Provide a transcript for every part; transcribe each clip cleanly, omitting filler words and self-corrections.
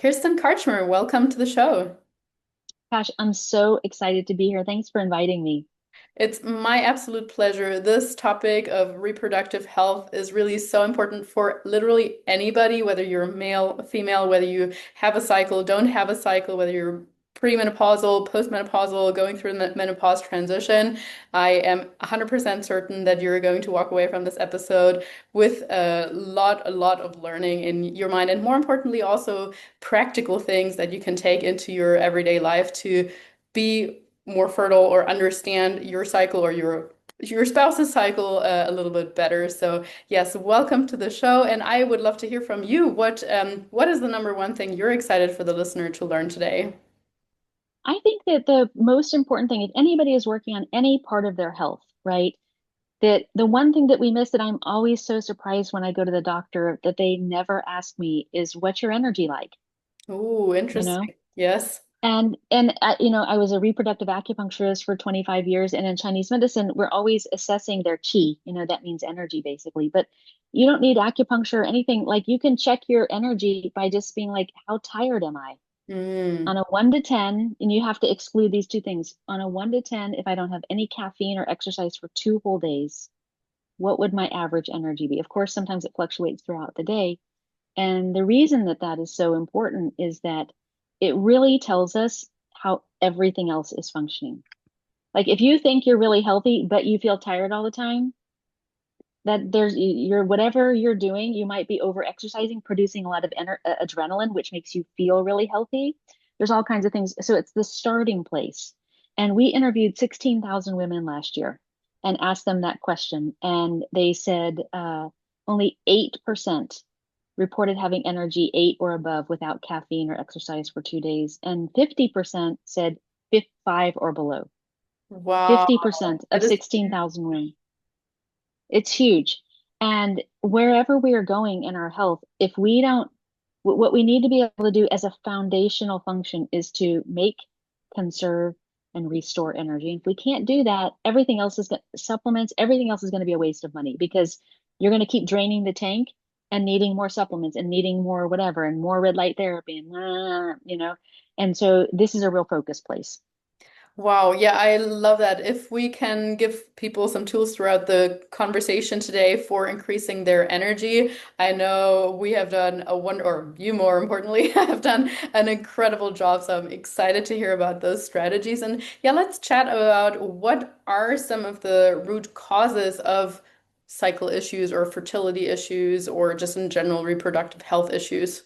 Kirsten Karchmer, welcome to the show. Gosh, I'm so excited to be here. Thanks for inviting me. It's my absolute pleasure. This topic of reproductive health is really so important for literally anybody, whether you're male, female, whether you have a cycle, don't have a cycle, whether you're premenopausal, postmenopausal, going through the menopause transition. I am 100% certain that you're going to walk away from this episode with a lot of learning in your mind, and more importantly, also practical things that you can take into your everyday life to be more fertile or understand your cycle or your spouse's cycle a little bit better. So yes, welcome to the show, and I would love to hear from you. What is the number one thing you're excited for the listener to learn today? I think that the most important thing, if anybody is working on any part of their health, right, that the one thing that we miss that I'm always so surprised when I go to the doctor that they never ask me is what's your energy like, Oh, you know? interesting. Yes. I was a reproductive acupuncturist for 25 years, and in Chinese medicine, we're always assessing their qi. That means energy basically. But you don't need acupuncture or anything. Like you can check your energy by just being like, how tired am I? Mm. On a 1 to 10, and you have to exclude these two things. On a 1 to 10, if I don't have any caffeine or exercise for 2 whole days, what would my average energy be? Of course, sometimes it fluctuates throughout the day. And the reason that that is so important is that it really tells us how everything else is functioning. Like if you think you're really healthy, but you feel tired all the time, that you're whatever you're doing, you might be over exercising, producing a lot of adrenaline, which makes you feel really healthy. There's all kinds of things. So it's the starting place. And we interviewed 16,000 women last year and asked them that question. And they said only 8% reported having energy 8 or above without caffeine or exercise for 2 days. And 50% said 5 or below. Wow. 50% of That is 16,000 women. It's huge. And wherever we are going in our health, if we don't, what we need to be able to do as a foundational function is to make, conserve, and restore energy. And if we can't do that, everything else is supplements, everything else is going to be a waste of money because you're going to keep draining the tank and needing more supplements and needing more whatever and more red light therapy and. And so this is a real focus place. Wow, yeah, I love that. If we can give people some tools throughout the conversation today for increasing their energy, I know we have done or you more importantly, have done an incredible job. So I'm excited to hear about those strategies. And yeah, let's chat about what are some of the root causes of cycle issues or fertility issues or just in general reproductive health issues.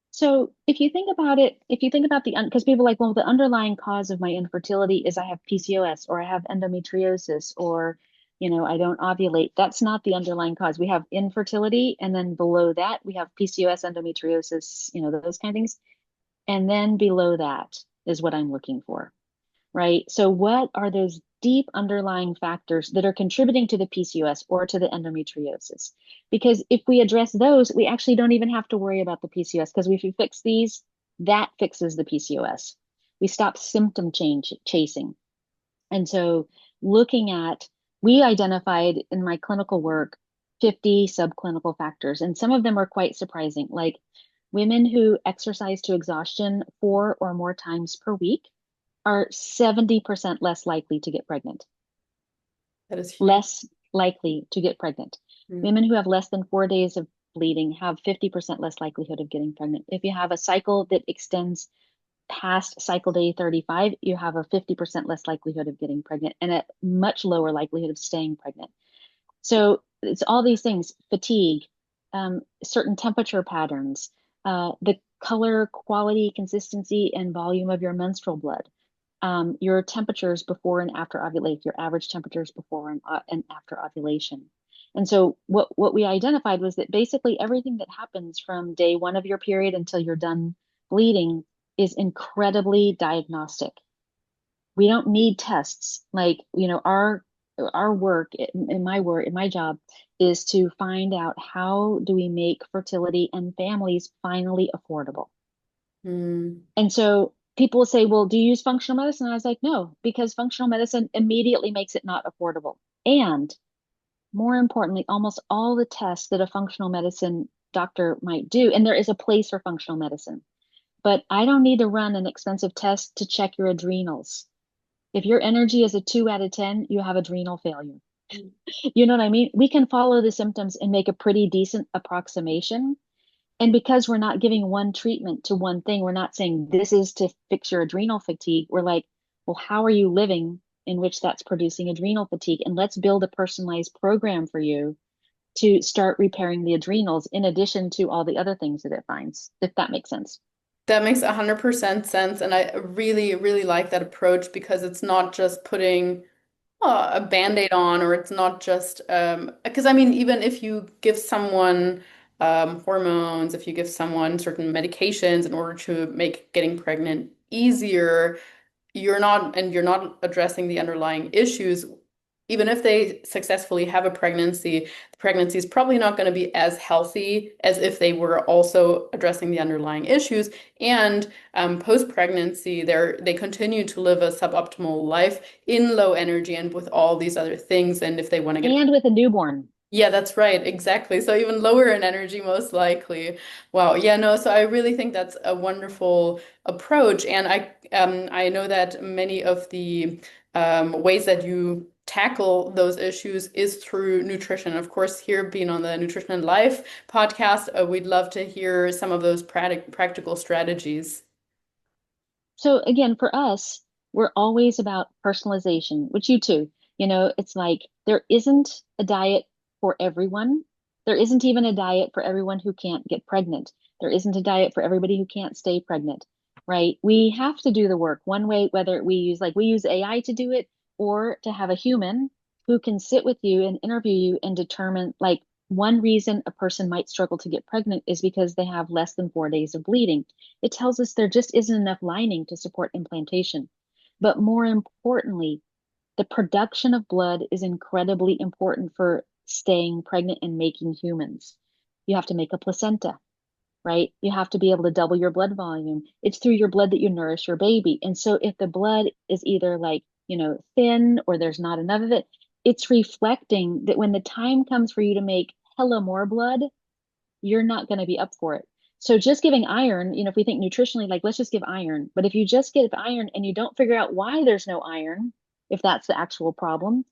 So if you think about it, if you think about because people are like, well, the underlying cause of my infertility is I have PCOS or I have endometriosis or, I don't ovulate. That's not the underlying cause. We have infertility, and then below that we have PCOS, endometriosis, those kind of things. And then below that is what I'm looking for, right? So what are those deep underlying factors that are contributing to the PCOS or to the endometriosis? Because if we address those, we actually don't even have to worry about the PCOS because if we fix these, that fixes the PCOS. We stop symptom change chasing. And so we identified in my clinical work 50 subclinical factors, and some of them are quite surprising, like women who exercise to exhaustion 4 or more times per week are 70% less likely to get pregnant. That is huge. Less likely to get pregnant. Mm. Women who have less than 4 days of bleeding have 50% less likelihood of getting pregnant. If you have a cycle that extends past cycle day 35, you have a 50% less likelihood of getting pregnant and a much lower likelihood of staying pregnant. So it's all these things, fatigue, certain temperature patterns, the color, quality, consistency, and volume of your menstrual blood, your temperatures before and after ovulate, your average temperatures before and after ovulation. And so what we identified was that basically everything that happens from day one of your period until you're done bleeding is incredibly diagnostic. We don't need tests. Like, our work in my job is to find out how do we make fertility and families finally affordable. Mm. And so people say, well, do you use functional medicine? And I was like, no, because functional medicine immediately makes it not affordable. And more importantly, almost all the tests that a functional medicine doctor might do, and there is a place for functional medicine, but I don't need to run an expensive test to check your adrenals. If your energy is a 2 out of 10, you have adrenal failure. You know what I mean? We can follow the symptoms and make a pretty decent approximation. And because we're not giving one treatment to one thing, we're not saying this is to fix your adrenal fatigue. We're like, well, how are you living in which that's producing adrenal fatigue? And let's build a personalized program for you to start repairing the adrenals in addition to all the other things that it finds, if that makes sense. That makes 100% sense. And I really, really like that approach because it's not just putting a band-aid on, or it's not just because I mean, even if you give someone hormones, if you give someone certain medications in order to make getting pregnant easier, you're not addressing the underlying issues. Even if they successfully have a pregnancy, the pregnancy is probably not going to be as healthy as if they were also addressing the underlying issues. And post-pregnancy, they continue to live a suboptimal life in low energy and with all these other things. And if they want to get And with a newborn. yeah, that's right. Exactly. So even lower in energy, most likely. Wow. Yeah, no, so I really think that's a wonderful approach. And I know that many of the ways that you tackle those issues is through nutrition. Of course, here being on the Nutrition and Life podcast, we'd love to hear some of those practical strategies. So again, for us, we're always about personalization, which you too, it's like there isn't a diet for everyone. There isn't even a diet for everyone who can't get pregnant. There isn't a diet for everybody who can't stay pregnant, right? We have to do the work one way, whether we use AI to do it or to have a human who can sit with you and interview you and determine like one reason a person might struggle to get pregnant is because they have less than 4 days of bleeding. It tells us there just isn't enough lining to support implantation. But more importantly, the production of blood is incredibly important for staying pregnant and making humans. You have to make a placenta, right? You have to be able to double your blood volume. It's through your blood that you nourish your baby. And so if the blood is either like, thin or there's not enough of it, it's reflecting that when the time comes for you to make hella more blood, you're not going to be up for it. So just giving iron, if we think nutritionally, like let's just give iron. But if you just give iron and you don't figure out why there's no iron, if that's the actual problem,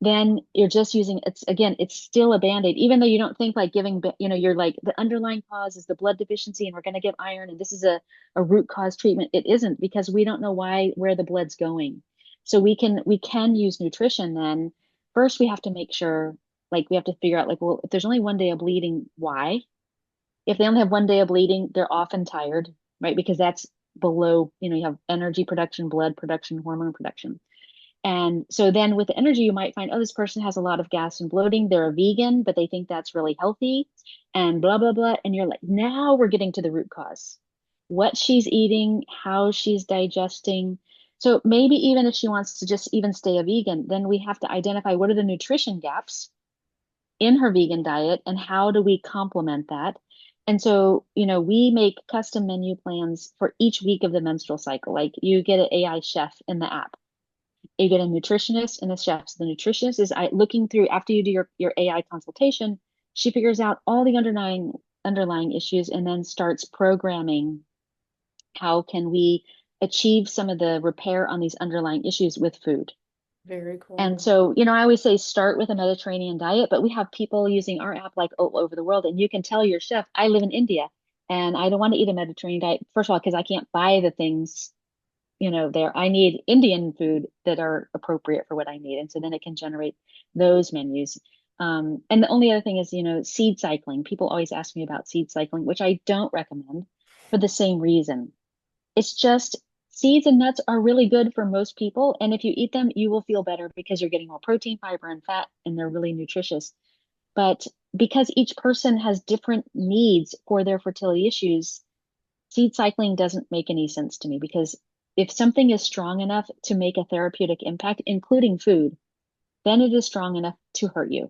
then you're just using it's again, it's still a band-aid, even though you don't think like giving, you're like the underlying cause is the blood deficiency and we're going to give iron and this is a root cause treatment. It isn't because we don't know where the blood's going. So we can use nutrition then. First, we have to make sure, like we have to figure out like, well, if there's only one day of bleeding, why? If they only have one day of bleeding, they're often tired, right? Because that's below, you have energy production, blood production, hormone production. And so then with the energy, you might find, oh, this person has a lot of gas and bloating. They're a vegan, but they think that's really healthy and blah, blah, blah. And you're like, now we're getting to the root cause. What she's eating, how she's digesting. So maybe even if she wants to just even stay a vegan, then we have to identify what are the nutrition gaps in her vegan diet and how do we complement that. And so, we make custom menu plans for each week of the menstrual cycle. Like you get an AI chef in the app, you get a nutritionist and a chef. So the nutritionist is looking through after you do your AI consultation, she figures out all the underlying issues and then starts programming how can we achieve some of the repair on these underlying issues with food. Very And cool. so, I always say start with a Mediterranean diet, but we have people using our app like all over the world. And you can tell your chef, I live in India and I don't want to eat a Mediterranean diet. First of all, because I can't buy the things, there. I need Indian food that are appropriate for what I need. And so then it can generate those menus. And the only other thing is, seed cycling. People always ask me about seed cycling, which I don't recommend for the same reason. It's just seeds and nuts are really good for most people. And if you eat them, you will feel better because you're getting more protein, fiber, and fat, and they're really nutritious. But because each person has different needs for their fertility issues, seed cycling doesn't make any sense to me because if something is strong enough to make a therapeutic impact, including food, then it is strong enough to hurt you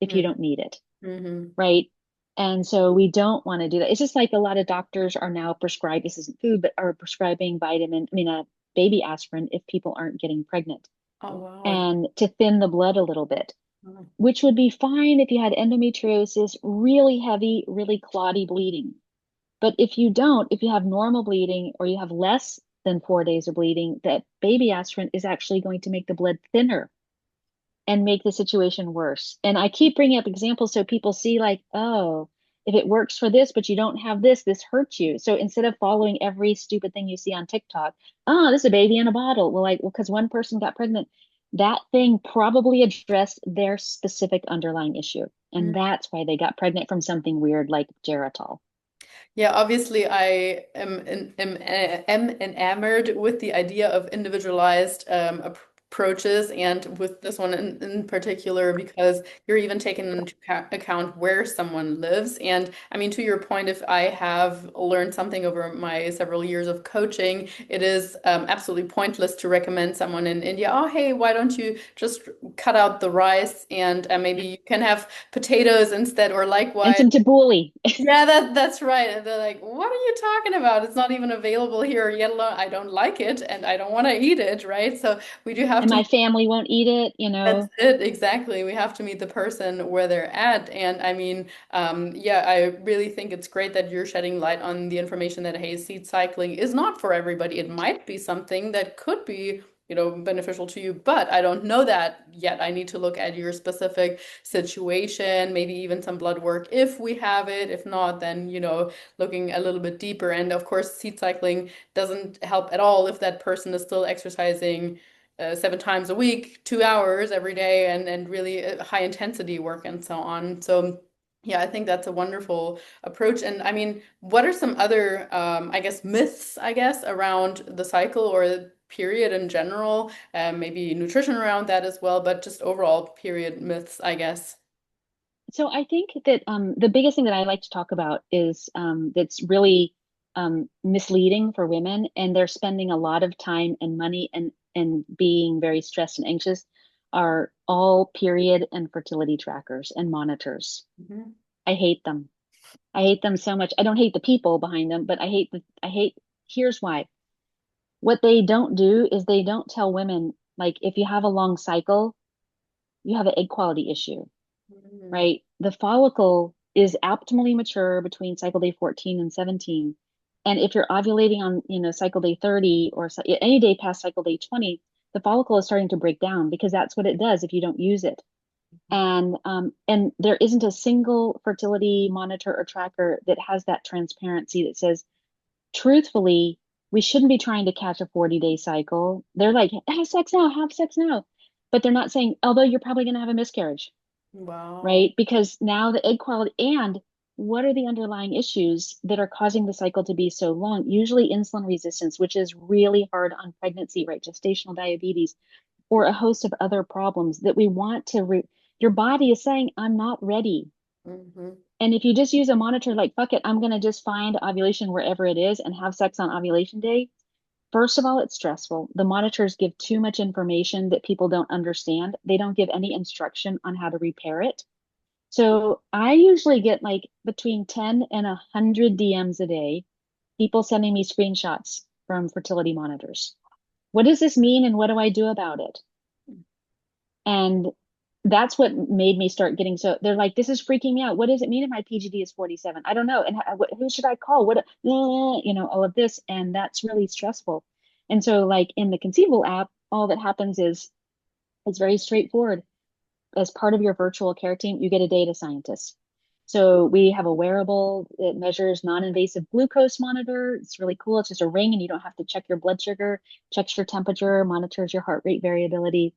if you don't need it, Mm-hmm. right? And so we don't want to do that. It's just like a lot of doctors are now prescribed, this isn't food, but are prescribing baby aspirin if people aren't getting pregnant Oh, wow. and to thin the blood a little bit. which would be fine if you had endometriosis, really heavy, really clotty bleeding. But if you don't, if you have normal bleeding or you have less than 4 days of bleeding, that baby aspirin is actually going to make the blood thinner and make the situation worse. And I keep bringing up examples so people see, like, oh, if it works for this, but you don't have this, this hurts you. So instead of following every stupid thing you see on TikTok, oh, this is a baby in a bottle. Well, like, well, because one person got pregnant, that thing probably addressed their specific underlying issue. And that's why they got pregnant from something weird like Geritol. Yeah, obviously, I am enamored with the idea of individualized approaches, and with this one in particular, because you're even taking into account where someone lives. And I mean, to your point, if I have learned something over my several years of coaching, it is absolutely pointless to recommend someone in India, oh, hey, why don't you just cut out the rice and maybe you can have potatoes instead, or And likewise. some tabbouleh. Yeah, that's right. And they're like, what are you talking about? It's not even available here, yet alone I don't like it and I don't want to eat it, right? So we do have And to, my family won't eat it, you that's know. it, exactly. We have to meet the person where they're at. And I mean, yeah, I really think it's great that you're shedding light on the information that, hey, seed cycling is not for everybody. It might be something that could be, beneficial to you, but I don't know that yet. I need to look at your specific situation, maybe even some blood work if we have it. If not, then, looking a little bit deeper. And of course, seed cycling doesn't help at all if that person is still exercising 7 times a week, 2 hours every day, and really high intensity work and so on. So, yeah, I think that's a wonderful approach. And I mean, what are some other, I guess, myths, I guess, around the cycle or the period in general? Maybe nutrition around that as well, but just overall period myths, I guess. So I think that the biggest thing that I like to talk about is that's really misleading for women, and they're spending a lot of time and money and being very stressed and anxious, are all period and fertility trackers and monitors. Mhm. I hate them. I hate them so much. I don't hate the people behind them, but I hate. Here's why. What they don't do is they don't tell women, like, if you have a long cycle, you have an egg quality issue, Mhm. right? The follicle is optimally mature between cycle day 14 and 17. And if you're ovulating on, cycle day 30 or any day past cycle day 20, the follicle is starting to break down because that's what it does if you don't use it. And there isn't a single fertility monitor or tracker that has that transparency that says, truthfully, we shouldn't be trying to catch a 40-day cycle. They're like, have sex now, have sex now. But they're not saying, although you're probably going to have a miscarriage, Wow. right? Because now the egg quality, and what are the underlying issues that are causing the cycle to be so long? Usually insulin resistance, which is really hard on pregnancy, right? Gestational diabetes, or a host of other problems that we want to, your body is saying, I'm not ready. Hmm. And if you just use a monitor, like, fuck it, I'm going to just find ovulation wherever it is and have sex on ovulation day. First of all, it's stressful. The monitors give too much information that people don't understand. They don't give any instruction on how to repair it. So I usually get like between 10 and 100 DMs a day, people sending me screenshots from fertility monitors. What does this mean and what do I do about it? And that's what made me start getting, so they're like, this is freaking me out. What does it mean if my PGD is 47? I don't know. And who should I call? All of this. And that's really stressful. And so, like in the Conceivable app, all that happens is it's very straightforward. As part of your virtual care team, you get a data scientist. So we have a wearable that measures non-invasive glucose monitor. It's really cool. It's just a ring and you don't have to check your blood sugar, checks your temperature, monitors your heart rate variability.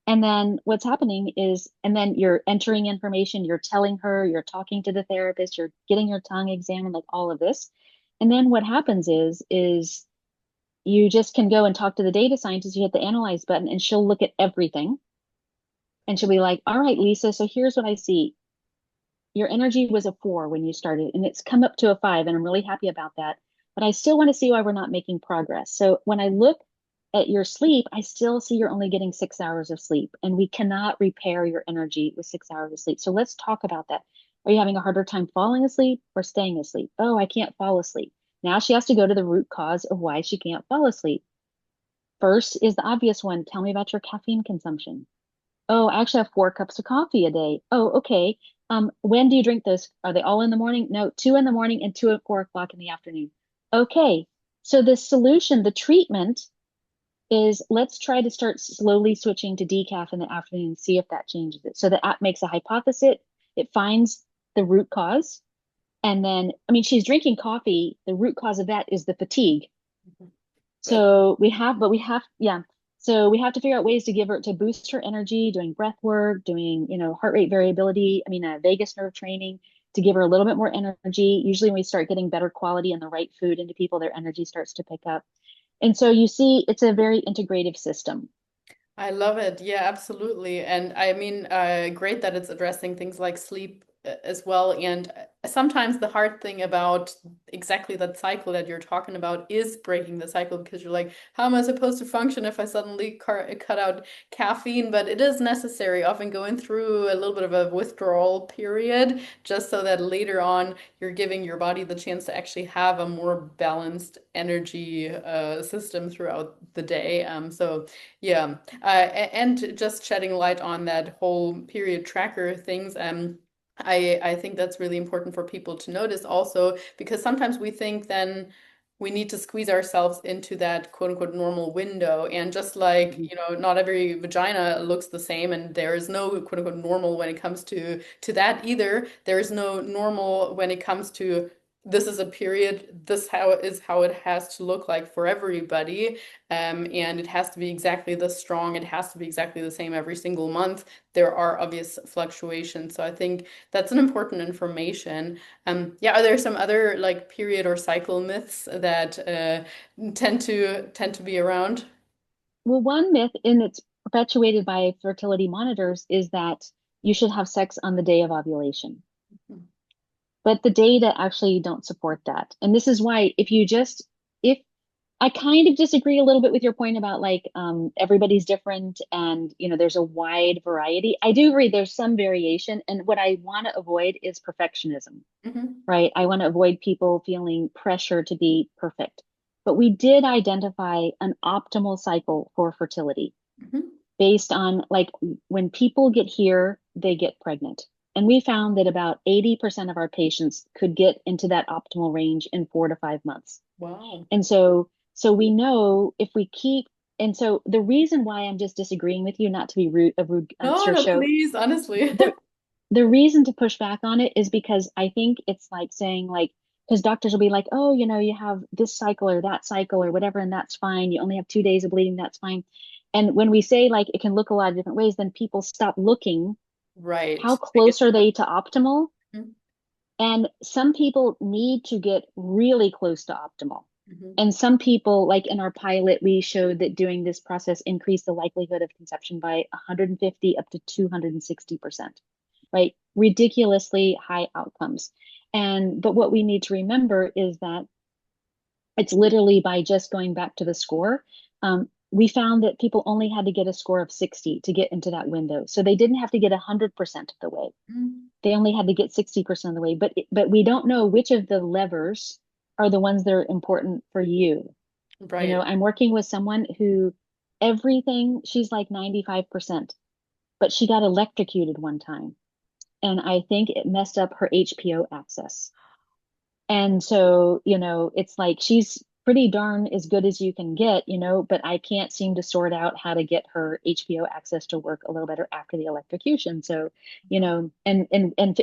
And then what's happening is, and then you're entering information, you're telling her, you're talking to the therapist, you're getting your tongue examined, like all of this. And then what happens is you just can go and talk to the data scientist, you hit the analyze button, and she'll look at everything. And she'll be like, all right, Lisa, so here's what I see. Your energy was a 4 when you started, and it's come up to a 5, and I'm really happy about that. But I still want to see why we're not making progress. So when I look at your sleep, I still see you're only getting 6 hours of sleep, and we cannot repair your energy with 6 hours of sleep. So let's talk about that. Are you having a harder time falling asleep or staying asleep? Oh, I can't fall asleep. Now she has to go to the root cause of why she can't fall asleep. First is the obvious one. Tell me about your caffeine consumption. Oh, I actually have 4 cups of coffee a day. Oh, okay. When do you drink those? Are they all in the morning? No, 2 in the morning and 2 at 4 o'clock in the afternoon. Okay. So the solution, the treatment is let's try to start slowly switching to decaf in the afternoon and see if that changes it. So the app makes a hypothesis, it finds the root cause. And then, I mean, she's drinking coffee. The root cause of that is the fatigue. But So yeah. So we have to figure out ways to give her to boost her energy, doing breath work, doing, heart rate variability. I mean, vagus nerve training to give her a little bit more energy. Usually when we start getting better quality and the right food into people, their energy starts to pick up. And so you see, it's a very integrative system. I love it. Yeah, absolutely. And I mean, great that it's addressing things like sleep as well. And sometimes the hard thing about exactly that cycle that you're talking about is breaking the cycle because you're like, how am I supposed to function if I suddenly cut out caffeine? But it is necessary, often going through a little bit of a withdrawal period, just so that later on you're giving your body the chance to actually have a more balanced energy system throughout the day. So yeah, and just shedding light on that whole period tracker things. I think that's really important for people to notice also because sometimes we think then we need to squeeze ourselves into that quote unquote normal window. And just like, Mhm. not every vagina looks the same and there is no quote unquote normal when it comes to that either. There is no normal when it comes to this is a period, this how is how it has to look like for everybody. And it has to be exactly this strong. It has to be exactly the same every single month. There are obvious fluctuations. So I think that's an important information. Yeah, are there some other like period or cycle myths that tend to be around? Well, one myth, and it's perpetuated by fertility monitors, is that you should have sex on the day of ovulation. But the data actually don't support that. And this is why if I kind of disagree a little bit with your point about like everybody's different and there's a wide variety. I do agree there's some variation, and what I want to avoid is perfectionism, Hmm. right? I want to avoid people feeling pressure to be perfect. But we did identify an optimal cycle for fertility Hmm. based on like when people get here, they get pregnant. And we found that about 80% of our patients could get into that optimal range in 4 to 5 months. Wow. And so we know if we keep, and so the reason why I'm just disagreeing with you, not to be rude, a rude No, sir no, show, please, honestly. the the reason to push back on it is because I think it's like saying like, because doctors will be like, oh, you have this cycle or that cycle or whatever, and that's fine. You only have 2 days of bleeding, that's fine. And when we say like it can look a lot of different ways, then people stop looking. Right. How I get close are they to optimal? it. And some people need to get really close to optimal. Mhm. And some people, like in our pilot, we showed that doing this process increased the likelihood of conception by 150 up to 260%, right? Ridiculously high outcomes. But what we need to remember is that it's literally by just going back to the score. We found that people only had to get a score of 60 to get into that window. So they didn't have to get 100% of the way. Mhm. They only had to get 60% of the way. But we don't know which of the levers are the ones that are important for you. Right. I'm working with someone who everything, she's like 95%, but she got electrocuted one time. And I think it messed up her HPO access. And so, it's like she's pretty darn as good as you can get, but I can't seem to sort out how to get her HPO access to work a little better after the electrocution. So, and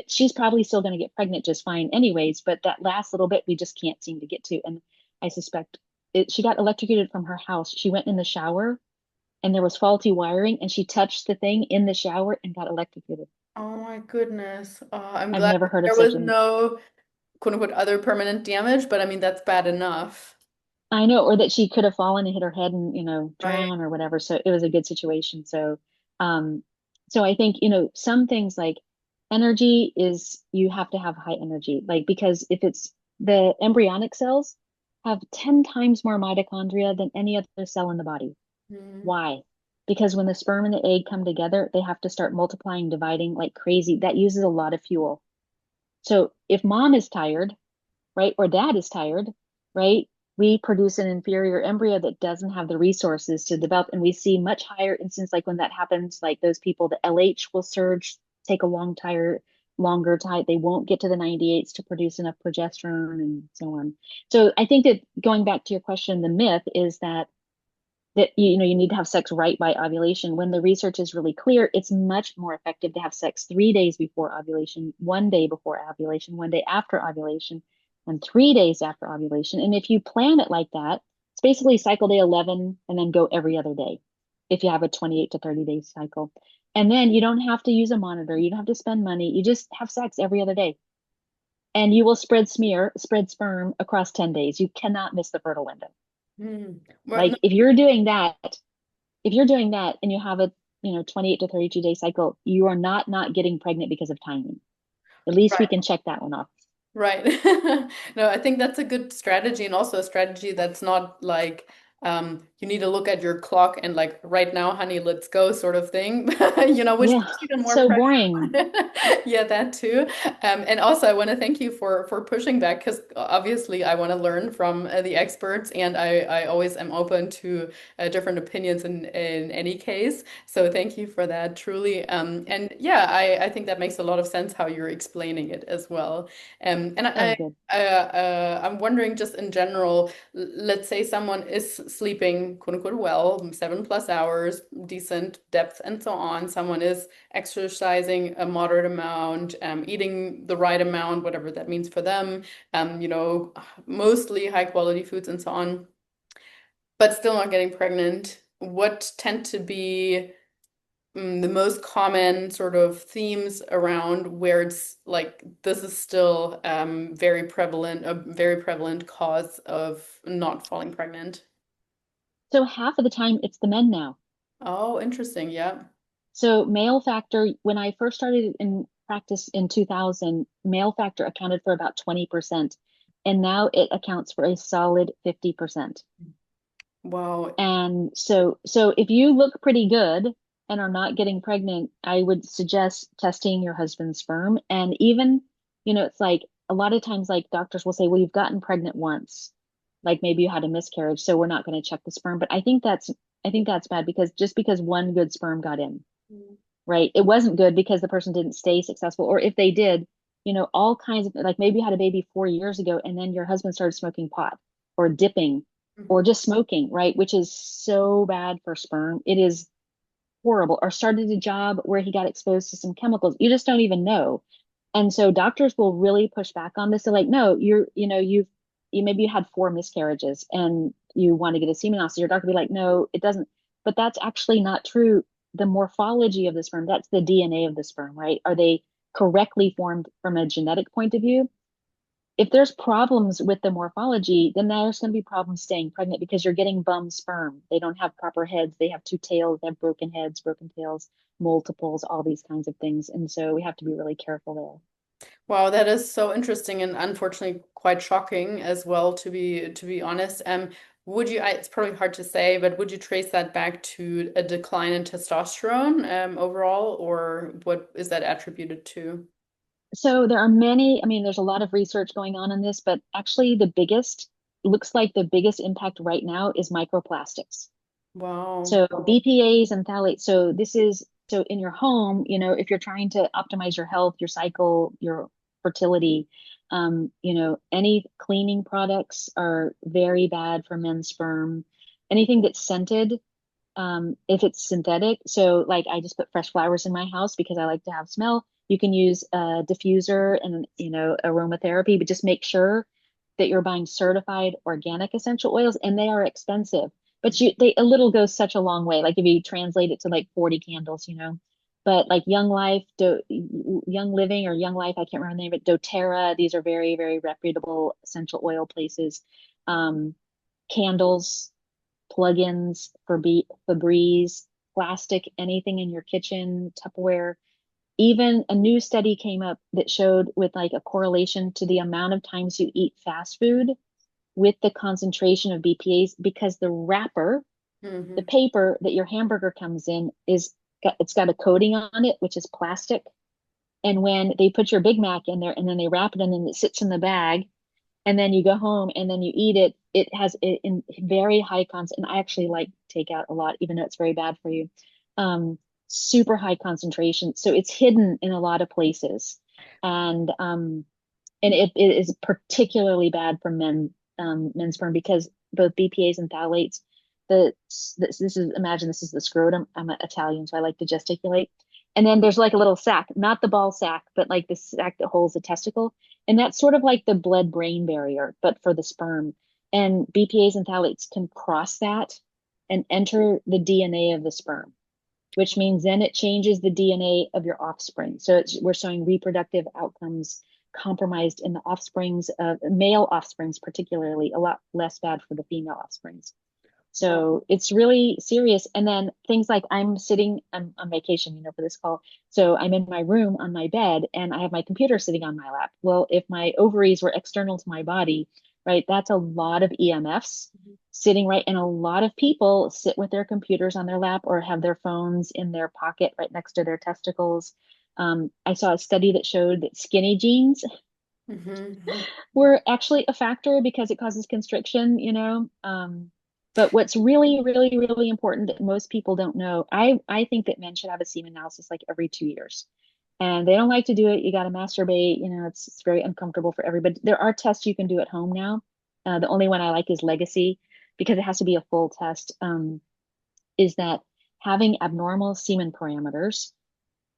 she's probably still going to get pregnant just fine anyways, but that last little bit we just can't seem to get to. And I suspect she got electrocuted from her house. She went in the shower and there was faulty wiring and she touched the thing in the shower and got electrocuted. Oh my goodness. I'm I've glad never heard of there such was an no quote unquote other permanent damage, but I mean that's bad enough. I know, or that she could have fallen and hit her head and, Right. drown or whatever. So it was a good situation. Um, so I think, some things like energy is you have to have high energy, like because if it's the embryonic cells have 10 times more mitochondria than any other cell in the body. Mm. Why? Because when the sperm and the egg come together, they have to start multiplying, dividing like crazy. That uses a lot of fuel. So if mom is tired, right, or dad is tired, right? we produce an inferior embryo that doesn't have the resources to develop. And we see much higher instances, like when that happens, like those people, the LH will surge, take a longer time. They won't get to the 98s to produce enough progesterone and so on. So I think that going back to your question, the myth is that you need to have sex right by ovulation. When the research is really clear, it's much more effective to have sex 3 days before ovulation, 1 day before ovulation, 1 day after ovulation, and 3 days after ovulation. And if you plan it like that, it's basically cycle day 11 and then go every other day if you have a 28 to 30 day cycle. And then you don't have to use a monitor, you don't have to spend money, you just have sex every other day. And you will spread sperm across 10 days. You cannot miss the fertile window. Hmm. Well, Like if you're doing that and you have a 28 to 32 day cycle, you are not getting pregnant because of timing. At least we right. can check that one off. Right. No, I think that's a good strategy, and also a strategy that's not like you need to look at your clock and like right now, honey, let's go sort of thing. Which Yeah, puts even more so pressure boring. on. Yeah, that too. And also I want to thank you for pushing back, because obviously I want to learn from the experts, and I always am open to different opinions in any case. So thank you for that, truly. And yeah, I think that makes a lot of sense how you're explaining it as well. And Oh, good. I'm wondering, just in general, let's say someone is sleeping, quote unquote, well, 7+ hours, decent depth, and so on. Someone is exercising a moderate amount, eating the right amount, whatever that means for them, mostly high quality foods and so on, but still not getting pregnant. What tend to be the most common sort of themes around where it's like this is still a very prevalent cause of not falling pregnant? So half of the time it's the men now. Oh, interesting. Yeah. So male factor, when I first started in practice in 2000, male factor accounted for about 20%, and now it accounts for a solid 50%. Wow. And so if you look pretty good and are not getting pregnant, I would suggest testing your husband's sperm. And even, it's like a lot of times like doctors will say, well, you've gotten pregnant once. Like maybe you had a miscarriage, so we're not going to check the sperm. But I think that's bad, because just because one good sperm got in, right? It wasn't good because the person didn't stay successful. Or if they did, all kinds of, like, maybe you had a baby 4 years ago and then your husband started smoking pot or dipping or Mhm. just smoking, right? Which is so bad for sperm. It is horrible. Or started a job where he got exposed to some chemicals. You just don't even know. And so doctors will really push back on this. They're like, no, you maybe you had 4 miscarriages and you want to get a semen analysis. Your doctor will be like, no, it doesn't. But that's actually not true. The morphology of the sperm, that's the DNA of the sperm, right? Are they correctly formed from a genetic point of view? If there's problems with the morphology, then there's going to be problems staying pregnant, because you're getting bum sperm. They don't have proper heads. They have two tails. They have broken heads, broken tails, multiples, all these kinds of things. And so we have to be really careful there. Wow, that is so interesting and unfortunately quite shocking as well, to be honest. It's probably hard to say, but would you trace that back to a decline in testosterone overall, or what is that attributed to? So there are many, I mean, there's a lot of research going on this, but actually looks like the biggest impact right now is microplastics. Wow. So BPA's and phthalates. So in your home, if you're trying to optimize your health, your cycle, your fertility, any cleaning products are very bad for men's sperm. Anything that's scented, if it's synthetic. So like I just put fresh flowers in my house because I like to have smell. You can use a diffuser and aromatherapy, but just make sure that you're buying certified organic essential oils, and they are expensive. But a little goes such a long way. Like if you translate it to like 40 candles. But like Young Living or Young Life, I can't remember the name, but doTERRA, these are very, very reputable essential oil places. Um, Candles, plugins for Febreze, plastic, anything in your kitchen, Tupperware. Even a new study came up that showed with like a correlation to the amount of times you eat fast food with the concentration of BPA's, because the wrapper, the Hmm. paper that your hamburger comes in it's got a coating on it, which is plastic. And when they put your Big Mac in there and then they wrap it and then it sits in the bag, and then you go home and then you eat it, it has it in very high cons, and I actually like take out a lot, even though it's very bad for you. Um, Super high concentration. So it's hidden in a lot of places. And it is particularly bad for men's sperm because both BPA's and phthalates, this is imagine this is the scrotum. I'm Italian, so I like to gesticulate. And then there's like a little sac, not the ball sac, but like the sac that holds the testicle. And that's sort of like the blood-brain barrier, but for the sperm. And BPA's and phthalates can cross that and enter the DNA of the sperm, which means then it changes the DNA of your offspring. So we're showing reproductive outcomes compromised in the offsprings of male offsprings, particularly a lot less bad for the female offsprings. Wow. So it's really serious. And then things like I'm on vacation, for this call. So I'm in my room on my bed and I have my computer sitting on my lap. Well, if my ovaries were external to my body, right, that's a lot of EMFs sitting right. And a lot of people sit with their computers on their lap or have their phones in their pocket right next to their testicles. I saw a study that showed that skinny jeans Hmm. were actually a factor because it causes constriction. But what's really, really, really important that most people don't know, I think that men should have a semen analysis like every 2 years. And they don't like to do it. You got to masturbate. It's very uncomfortable for everybody. There are tests you can do at home now. The only one I like is Legacy because it has to be a full test. Is that having abnormal semen parameters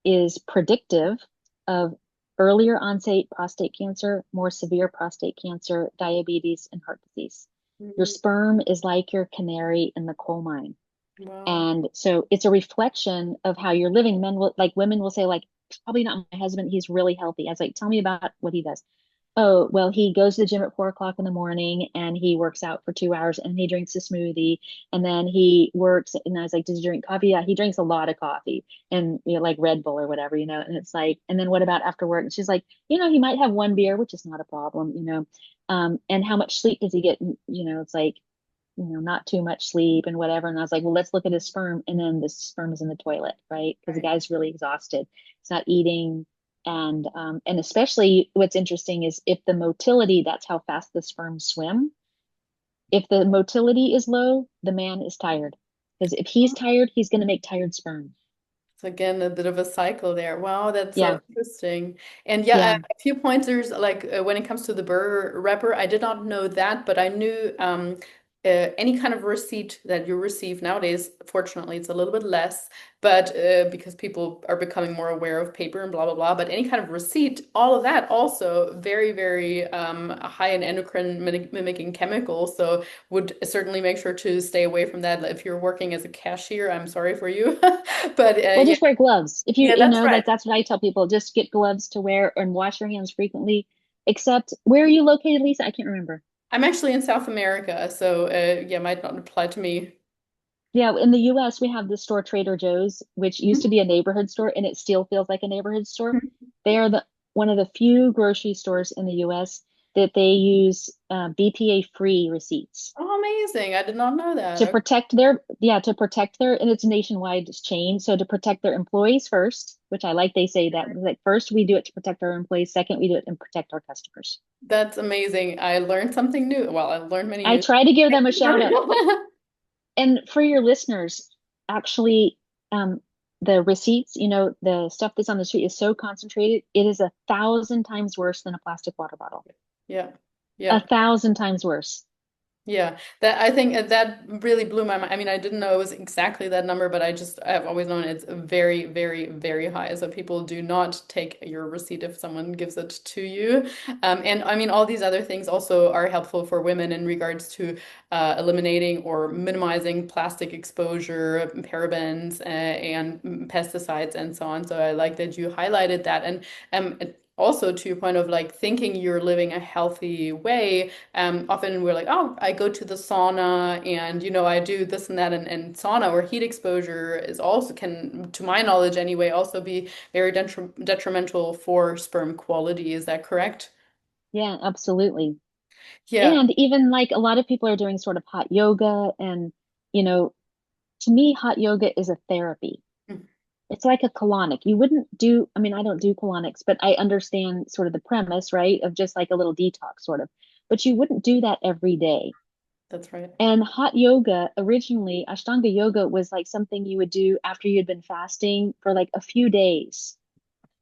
is predictive of earlier onset prostate cancer, more severe prostate cancer, diabetes, and heart disease. Your sperm is like your canary in the coal mine. Wow. And so it's a reflection of how you're living. Women will say, like, probably not my husband. He's really healthy. I was like, tell me about what he does. Oh, well, he goes to the gym at 4 o'clock in the morning and he works out for 2 hours and he drinks a smoothie and then he works. And I was like, does he drink coffee? Yeah, he drinks a lot of coffee and, like Red Bull or whatever. And it's like, and then what about after work? And she's like, he might have one beer, which is not a problem. And how much sleep does he get? It's like, not too much sleep and whatever. And I was like, well, let's look at his sperm. And then the sperm is in the toilet, right? Because the Right. guy's really exhausted. He's not eating. And especially what's interesting is if the motility, that's how fast the sperm swim. If the motility is low, the man is tired. Because if he's tired, he's going to make tired sperm. So again, a bit of a cycle there. Wow, that's so Yeah. interesting. And yeah, Yeah. a few pointers like when it comes to the burger wrapper, I did not know that, but I knew any kind of receipt that you receive nowadays, fortunately, it's a little bit less, but because people are becoming more aware of paper and blah blah blah. But any kind of receipt, all of that also very, very high in endocrine mimicking chemicals. So would certainly make sure to stay away from that. If you're working as a cashier, I'm sorry for you. But Well, yeah, just wear gloves. If yeah, that's right. like that's what I tell people, just get gloves to wear and wash your hands frequently. Except, where are you located, Lisa? I can't remember. I'm actually in South America, so yeah, might not apply to me. Yeah, in the US, we have the store Trader Joe's, which used to Mhm. be a neighborhood store and it still feels like a neighborhood store. They are the one of the few grocery stores in the US that they use BPA free receipts Oh, amazing. I did not know that. Okay. to protect their, and it's a nationwide chain. So to protect their employees first, which I like, they say that like first we do it to protect our employees, second we do it and protect our customers. That's amazing. I learned something new. Well, I learned many I new try to give them a shout out. things. And for your listeners, actually, the receipts, the stuff that's on the street is so concentrated, it is 1,000 times worse than a plastic water bottle. Yeah. A Yeah. thousand times worse. Yeah, that I think that really blew my mind. I mean, I didn't know it was exactly that number, but I've always known it's very, very, very high. So people do not take your receipt if someone gives it to you. And I mean, all these other things also are helpful for women in regards to eliminating or minimizing plastic exposure, parabens, and pesticides and so on. So I like that you highlighted that. And also to your point of like thinking you're living a healthy way. Often we're like, oh, I go to the sauna and I do this and that, and sauna or heat exposure is also can, to my knowledge anyway, also be very detrimental for sperm quality. Is that correct? Yeah, absolutely. Yeah. And even like a lot of people are doing sort of hot yoga. And, you know, to me, hot yoga is a therapy. It's like a colonic. You wouldn't do, I mean, I don't do colonics, but I understand sort of the premise, right? Of just like a little detox sort of. But you wouldn't do that every day. That's right. And hot yoga, originally, Ashtanga yoga was like something you would do after you had been fasting for like a few days,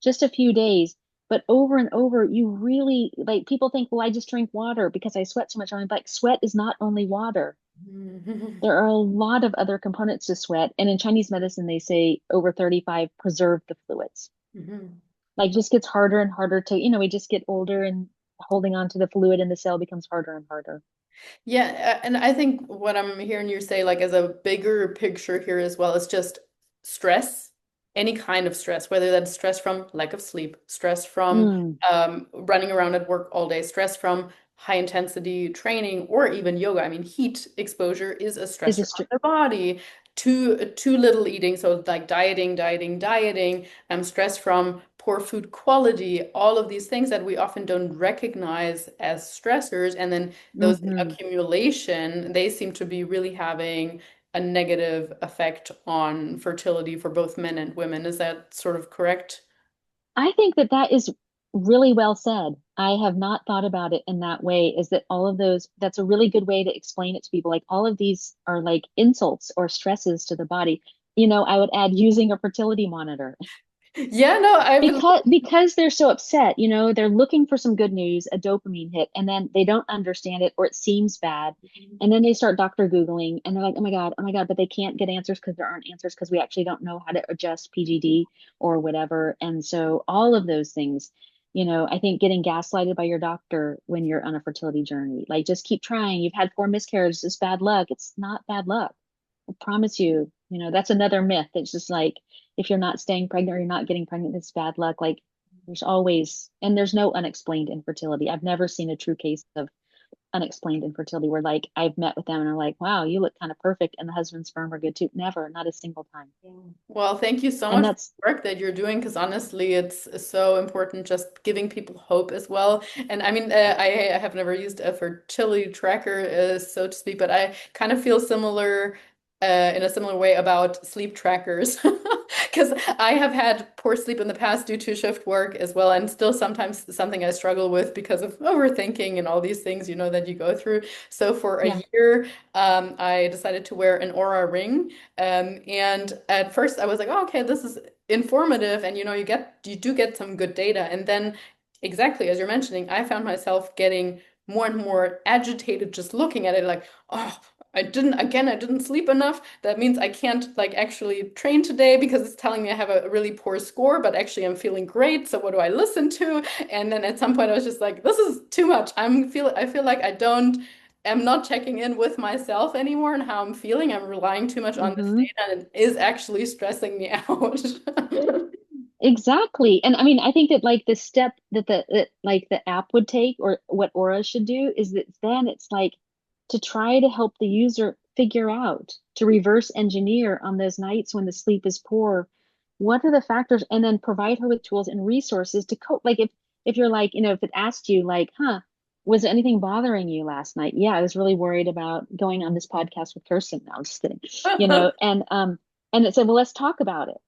just a few days. But over and over, you really like people think, well, I just drink water because I sweat so much. I'm like, sweat is not only water. Mhm. There are a lot of other components to sweat. And in Chinese medicine, they say over 35 preserve the fluids. Mhm. Like just gets harder and harder to, we just get older and holding on to the fluid in the cell becomes harder and harder. Yeah, and I think what I'm hearing you say, like as a bigger picture here as well, is just stress, any kind of stress, whether that's stress from lack of sleep, stress from Mm, running around at work all day, stress from high intensity training, or even yoga. I mean, heat exposure is a is a stressor on str the body. Too little eating, so like dieting, stress from poor food quality, all of these things that we often don't recognize as stressors, and then those in hmm accumulation, they seem to be really having a negative effect on fertility for both men and women. Is that sort of correct? I think that that is really well said. I have not thought about it in that way. Is that all of those, that's a really good way to explain it to people. Like all of these are like insults or stresses to the body. I would add using a fertility monitor. Yeah, no, I've been. Because they're so upset, they're looking for some good news, a dopamine hit, and then they don't understand it or it seems bad. And then they start doctor Googling and they're like, oh my God, but they can't get answers because there aren't answers because we actually don't know how to adjust PGD or whatever. And so all of those things, I think getting gaslighted by your doctor when you're on a fertility journey, like just keep trying. You've had 4 miscarriages, it's bad luck. It's not bad luck. I promise you, that's another myth. It's just like if you're not staying pregnant or you're not getting pregnant, it's bad luck. Like there's always, and there's no unexplained infertility. I've never seen a true case of unexplained infertility where like I've met with them and are like, wow, you look kind of perfect and the husband's sperm are good too. Never, not a single time. Well, thank you so And much for that's, the work that you're doing, because honestly, it's so important just giving people hope as well. And I mean, I have never used a fertility tracker, so to speak, but I kind of feel similar, in a similar way about sleep trackers, because I have had poor sleep in the past due to shift work as well, and still sometimes something I struggle with because of overthinking and all these things, that you go through. So for a yeah. year, I decided to wear an Aura ring. And at first I was like, oh, okay, this is informative, and you do get some good data. And then exactly as you're mentioning, I found myself getting more and more agitated just looking at it, like, oh, I didn't sleep enough. That means I can't like actually train today because it's telling me I have a really poor score, but actually I'm feeling great. So what do I listen to? And then at some point I was just like, this is too much. I feel like am not checking in with myself anymore and how I'm feeling. I'm relying too much on this Mm-hmm. data, and it is actually stressing me out. Exactly. And I mean, I think that like the step that like the app would take or what Aura should do is that then it's like to try to help the user figure out, to reverse engineer on those nights when the sleep is poor, what are the factors, and then provide her with tools and resources to cope. Like if you're like, if it asked you like, was there anything bothering you last night? Yeah, I was really worried about going on this podcast with Kirsten. No, I'm just kidding. That And it said, well, let's talk about it,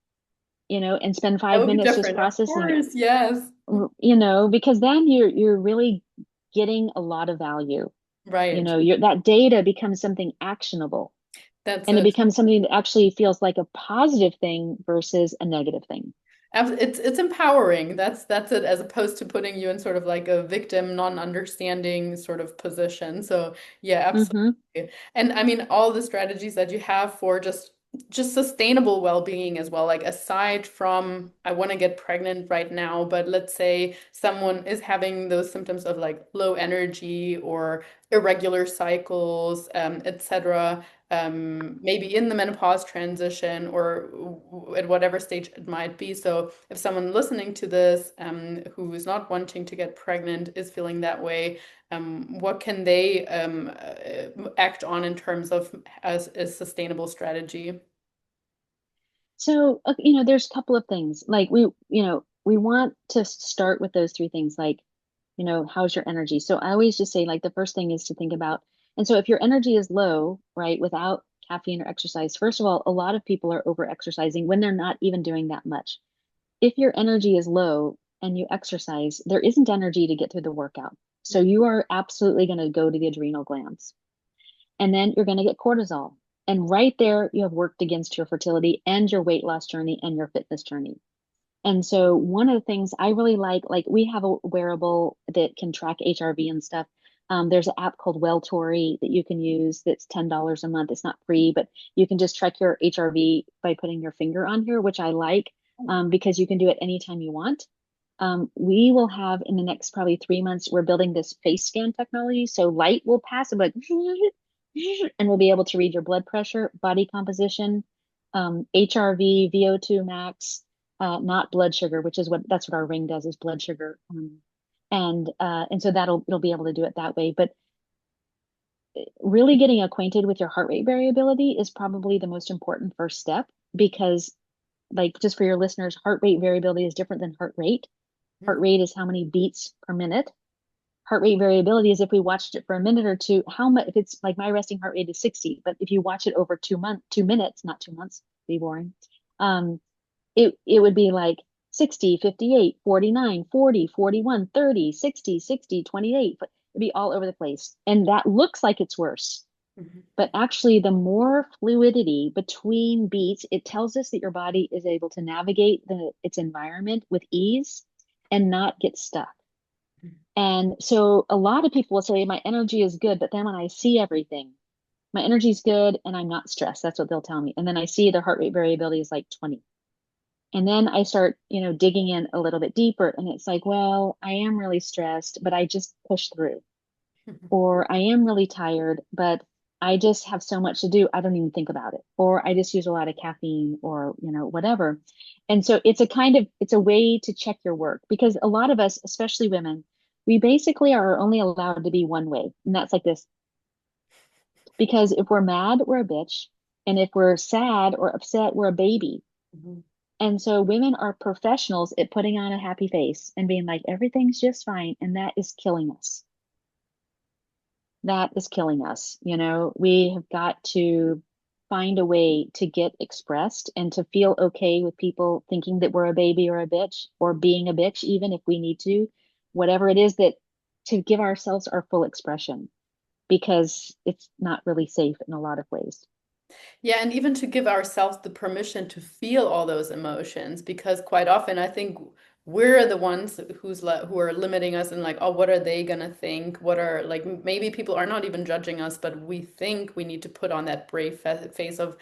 and spend five would be minutes just different, of processing it, course. Yes. because then you're really getting a lot of value. Right. That data becomes something actionable That's and it it. becomes something that actually feels like a positive thing versus a negative thing. It's empowering. That's it, as opposed to putting you in sort of like a victim, non-understanding sort of position. So yeah, Mm-hmm. absolutely. And I mean, all the strategies that you have for just sustainable well-being as well. Like aside from I want to get pregnant right now, but let's say someone is having those symptoms of like low energy or irregular cycles, etc. Maybe in the menopause transition or at whatever stage it might be. So if someone listening to this, who is not wanting to get pregnant is feeling that way, what can they act on in terms of as a sustainable strategy? So, there's a couple of things. Like we want to start with those three things, like, how's your energy? So I always just say, like, the first thing is to think about, and so if your energy is low, right, without caffeine or exercise, first of all, a lot of people are over exercising when they're not even doing that much. If your energy is low and you exercise, there isn't energy to get through the workout. So you are absolutely going to go to the adrenal glands. And then you're going to get cortisol. And right there, you have worked against your fertility and your weight loss journey and your fitness journey. And so one of the things I really like we have a wearable that can track HRV and stuff. There's an app called Welltory that you can use that's $10 a month. It's not free, but you can just track your HRV by putting your finger on here, which I like because you can do it anytime you want. We will have in the next probably 3 months, we're building this face scan technology. So light will pass and like, and we'll be able to read your blood pressure, body composition, HRV, VO2 max, not blood sugar, which is that's what our ring does is blood sugar. And so it'll be able to do it that way. But really getting acquainted with your heart rate variability is probably the most important first step because like just for your listeners, heart rate variability is different than heart rate. Heart rate is how many beats per minute. Heart rate variability is if we watched it for a minute or two, how much, if it's like my resting heart rate is 60, but if you watch it over 2 minutes, not 2 months, be boring. It would be like 60, 58, 49, 40, 41, 30, 60, 60, 28. But it'd be all over the place. And that looks like it's worse. Mhm. But actually, the more fluidity between beats, it tells us that your body is able to navigate its environment with ease and not get stuck. And so a lot of people will say, my energy is good, but then when I see everything, my energy is good and I'm not stressed. That's what they'll tell me. And then I see their heart rate variability is like 20. And then I start, digging in a little bit deeper. And it's like, well, I am really stressed, but I just push through. Or I am really tired, but I just have so much to do. I don't even think about it. Or I just use a lot of caffeine or, whatever. And so it's a way to check your work because a lot of us, especially women, we basically are only allowed to be one way. And that's like this. Because if we're mad, we're a bitch. And if we're sad or upset, we're a baby. Mhm. And so women are professionals at putting on a happy face and being like, everything's just fine. And that is killing us. That is killing us. We have got to find a way to get expressed and to feel okay with people thinking that we're a baby or a bitch or being a bitch, even if we need to, whatever it is that to give ourselves our full expression because it's not really safe in a lot of ways. Yeah, and even to give ourselves the permission to feel all those emotions, because quite often I think we're the ones who are limiting us and like, oh, what are they gonna think? What are like maybe people are not even judging us, but we think we need to put on that brave face of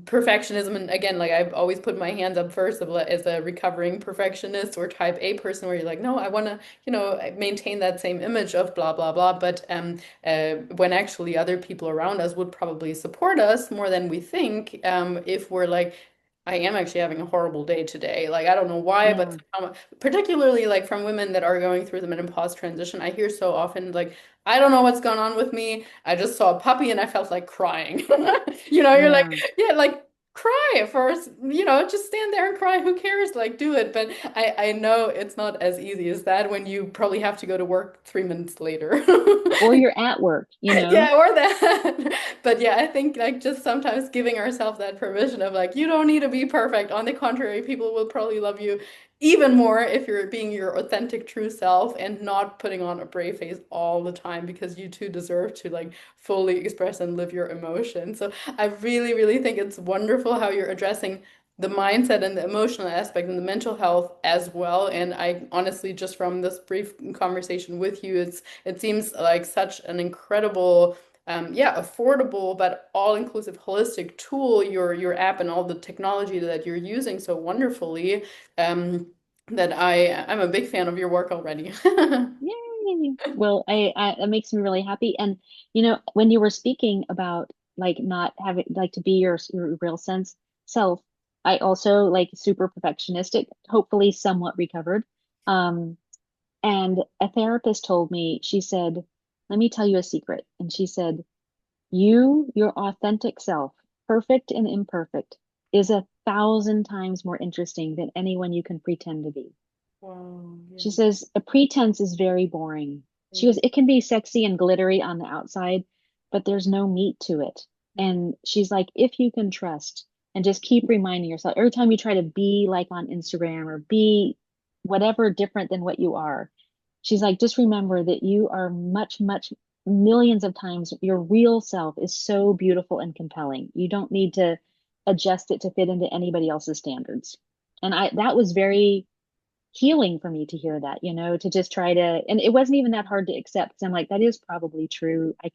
perfectionism. And again, like I've always put my hands up first as a recovering perfectionist or type A person, where you're like, no, I want to, maintain that same image of blah blah blah, but when actually other people around us would probably support us more than we think, if we're like, I am actually having a horrible day today. Like, I don't know why, but Yeah. somehow, particularly like from women that are going through the menopause transition, I hear so often, like, I don't know what's going on with me. I just saw a puppy and I felt like crying. You're like, Yeah. yeah, like, cry first, just stand there and cry. Who cares? Like, do it. But I know it's not as easy as that when you probably have to go to work 3 minutes later. Or you're at work. Yeah, or that. But yeah, I think like just sometimes giving ourselves that permission of like, you don't need to be perfect. On the contrary, people will probably love you even more if you're being your authentic true self and not putting on a brave face all the time because you too deserve to like fully express and live your emotions. So I really, really think it's wonderful how you're addressing the mindset and the emotional aspect and the mental health as well. And I honestly, just from this brief conversation with you, it seems like such an incredible, yeah, affordable but all-inclusive holistic tool, your app and all the technology that you're using so wonderfully, that I'm a big fan of your work already. Yay. Well, it makes me really happy. And when you were speaking about like not having like to be your real sense self, I also like super perfectionistic, hopefully somewhat recovered. Um, and a therapist told me, she said, let me tell you a secret. And she said, your authentic self, perfect and imperfect, is 1,000 times more interesting than anyone you can pretend to be. Wow, yeah. She says, a pretense is very boring. She Mm, goes, it can be sexy and glittery on the outside, but there's no meat to it. mm, And she's like, if you can trust and just keep reminding yourself every time you try to be like on Instagram or be whatever different than what you are, she's like, just remember that you are much, much. millions of times your real self is so beautiful and compelling. You don't need to adjust it to fit into anybody else's standards. And I that was very healing for me to hear that, to just try to, and it wasn't even that hard to accept because I'm like, that is probably true. I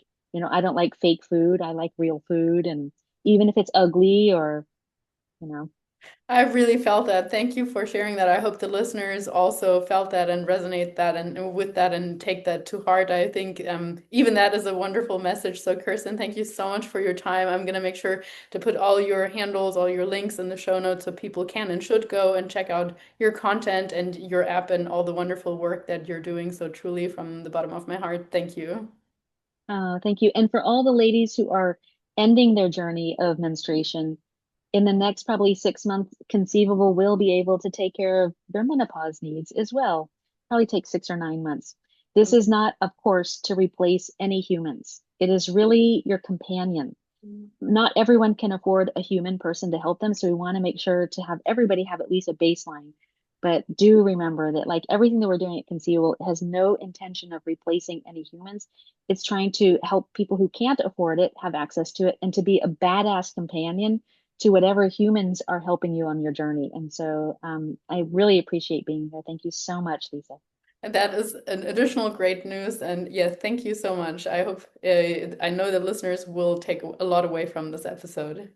don't like fake food. I like real food. And even if it's ugly or, you know, I really felt that. Thank you for sharing that. I hope the listeners also felt that and resonate that and with that and take that to heart. I think even that is a wonderful message. So, Kirsten, thank you so much for your time. I'm going to make sure to put all your handles, all your links in the show notes so people can and should go and check out your content and your app and all the wonderful work that you're doing. So, truly, from the bottom of my heart, thank you. thank you. And for all the ladies who are ending their journey of menstruation, in the next probably 6 months, Conceivable will be able to take care of their menopause needs as well. Probably take 6 or 9 months. This is not, of course, to replace any humans. It is really your companion. Not everyone can afford a human person to help them, so we want to make sure to have everybody have at least a baseline. But do remember that, like everything that we're doing at Conceivable has no intention of replacing any humans. It's trying to help people who can't afford it have access to it and to be a badass companion to whatever humans are helping you on your journey. And so I really appreciate being here. Thank you so much, Lisa. And that is an additional great news. And yes, thank you so much. I hope, I know that listeners will take a lot away from this episode.